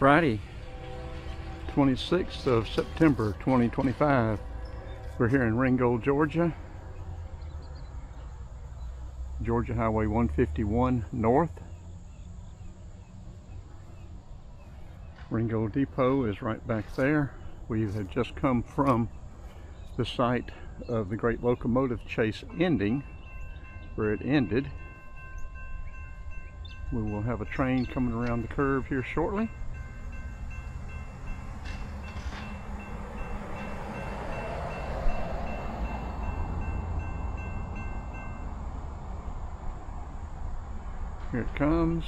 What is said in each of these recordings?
Friday, 26th of September 2025. We're here in RingGold, Georgia. Georgia Highway 151 North. RingGold Depot is right back there. We have just come from the site of the Great Locomotive Chase ending, where it ended. We will have a train coming around the curve here shortly. Here it comes.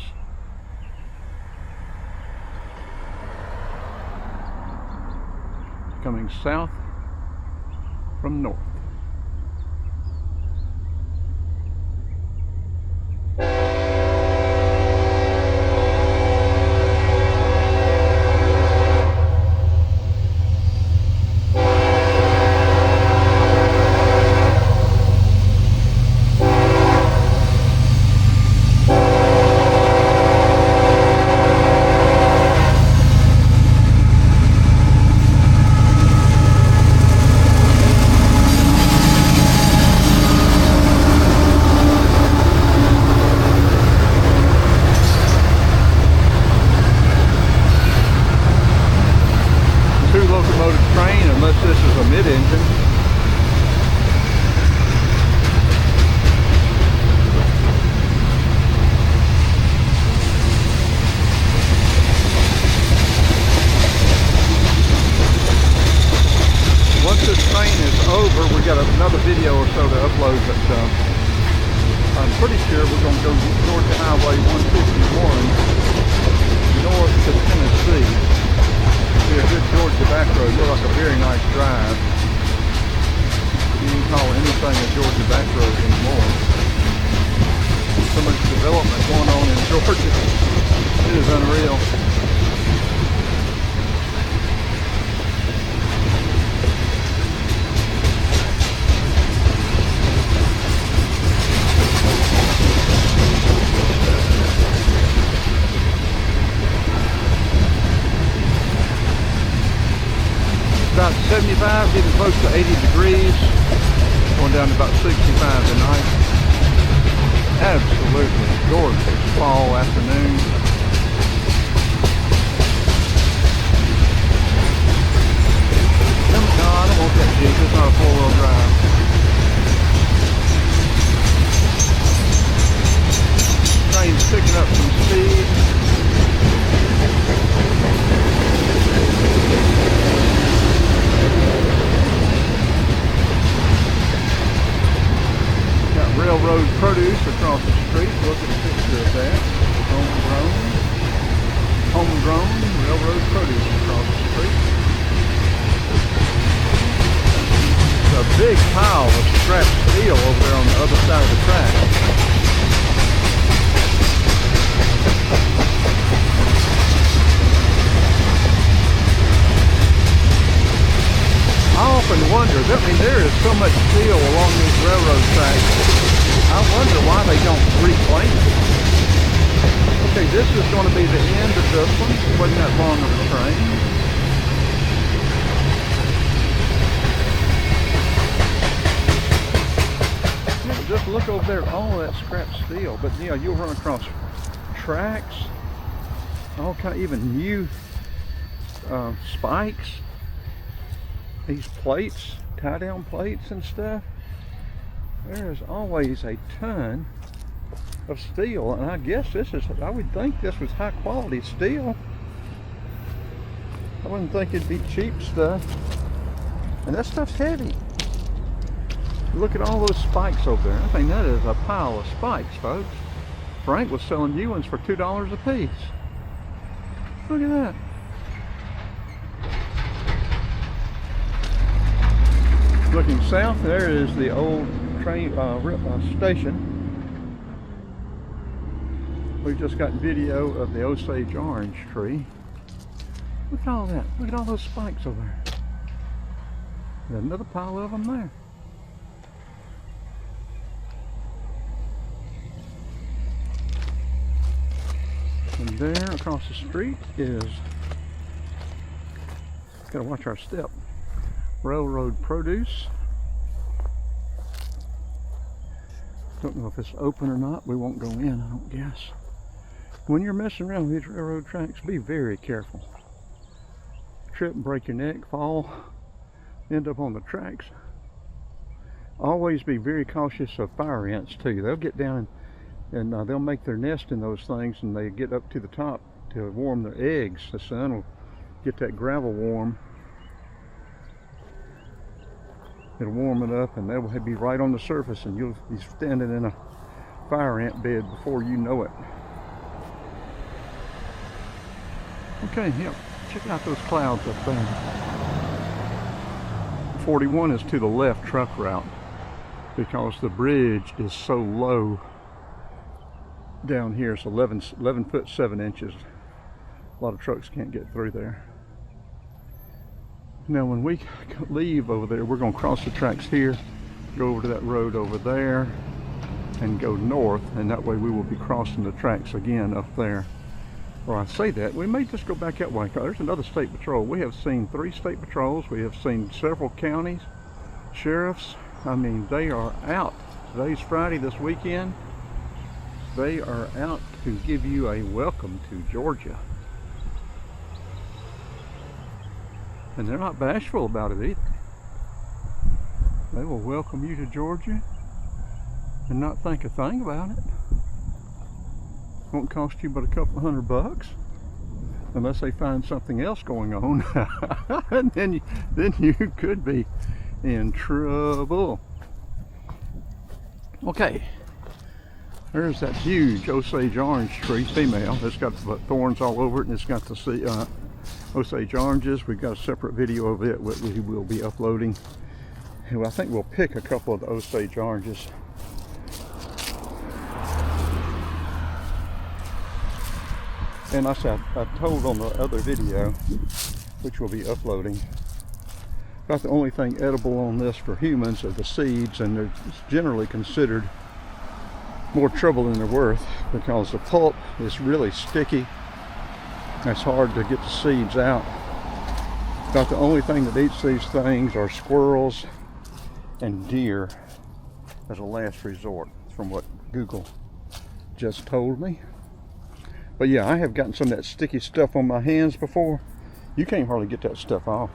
Coming south from north. Locomotive train, unless this is a mid-engine. Once this train is over, we got another video or so to upload, but I'm pretty sure we're going to go Georgia Highway 151 north to Tennessee. Be a good Georgia back road. Look like a very nice drive. You can call anything a Georgia back road anymore. So much development going on in Georgia. It is unreal. About 75, getting close to 80 degrees, going down to about 65 tonight. Absolutely gorgeous fall afternoon. No, I don't want that Jeep, it's not a four-wheel drive. Train's picking up some speed. Railroad produce across the street. Look at the picture of that. Homegrown railroad produce across the street. There's a big pile of scrap steel over there on the other side of the track. I often wonder, there is so much steel along these railroad tracks. I wonder why they don't reclaim it. Okay, this is going to be the end of this one. It wasn't that long of a train. Yeah, just look over there, all that scrap steel. But you know, you'll run across tracks, all kind, even new spikes. These plates, tie-down plates and stuff. There's always a ton of steel, and I guess I would think this was high quality steel. I wouldn't think it'd be cheap stuff. And that stuff's heavy. Look at all those spikes over there. I think that is a pile of spikes, folks. Frank was selling new ones for $2 a piece. Look at that. Looking south, there is the old train station. We've just got video of the Osage orange tree. Look at all that. Look at all those spikes over there. There's another pile of them there. And there across the street is Gotta watch our step. Railroad produce. Don't know if it's open or not. We won't go in, I don't guess. When you're messing around with these railroad tracks, be very careful. Trip and break your neck, fall, end up on the tracks. Always be very cautious of fire ants too. They'll get down and they'll make their nest in those things, and they get up to the top to warm their eggs. The sun will get that gravel warm. It'll warm it up, and they'll be right on the surface, and you'll be standing in a fire ant bed before you know it. Okay, yeah, check out those clouds up there. 41 is to the left truck route because the bridge is so low down here. It's 11 foot 7 inches. A lot of trucks can't get through there. Now when we leave over there, we're going to cross the tracks here, go over to that road over there, and go north, and that way we will be crossing the tracks again up there. Or I say that, we may just go back that way. There's another state patrol. We have seen 3 state patrols. We have seen several counties, sheriffs. I mean, they are out. Today's Friday, this weekend. They are out to give you a welcome to Georgia. And they're not bashful about it either. They will welcome you to Georgia and not think a thing about it. Won't cost you but a couple $100 unless they find something else going on. And then you could be in trouble. Okay, there's that huge Osage orange tree, female. It's got thorns all over it, and it's got the Osage oranges. We've got a separate video of it we will be uploading. And I think we'll pick a couple of the Osage oranges. And I told on the other video, which we'll be uploading, about the only thing edible on this for humans are the seeds, and they're generally considered more trouble than they're worth because the pulp is really sticky. It's hard to get the seeds out. About the only thing that eats these things are squirrels and deer as a last resort, from what Google just told me. But yeah, I have gotten some of that sticky stuff on my hands before. You can't hardly get that stuff off.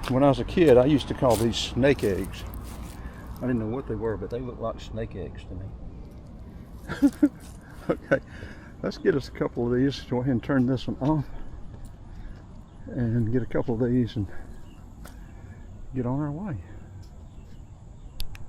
When I was a kid, I used to call these snake eggs. I didn't know what they were, but they looked like snake eggs to me. Okay, let's get us a couple of these. Go ahead and turn this one off and get a couple of these and get on our way.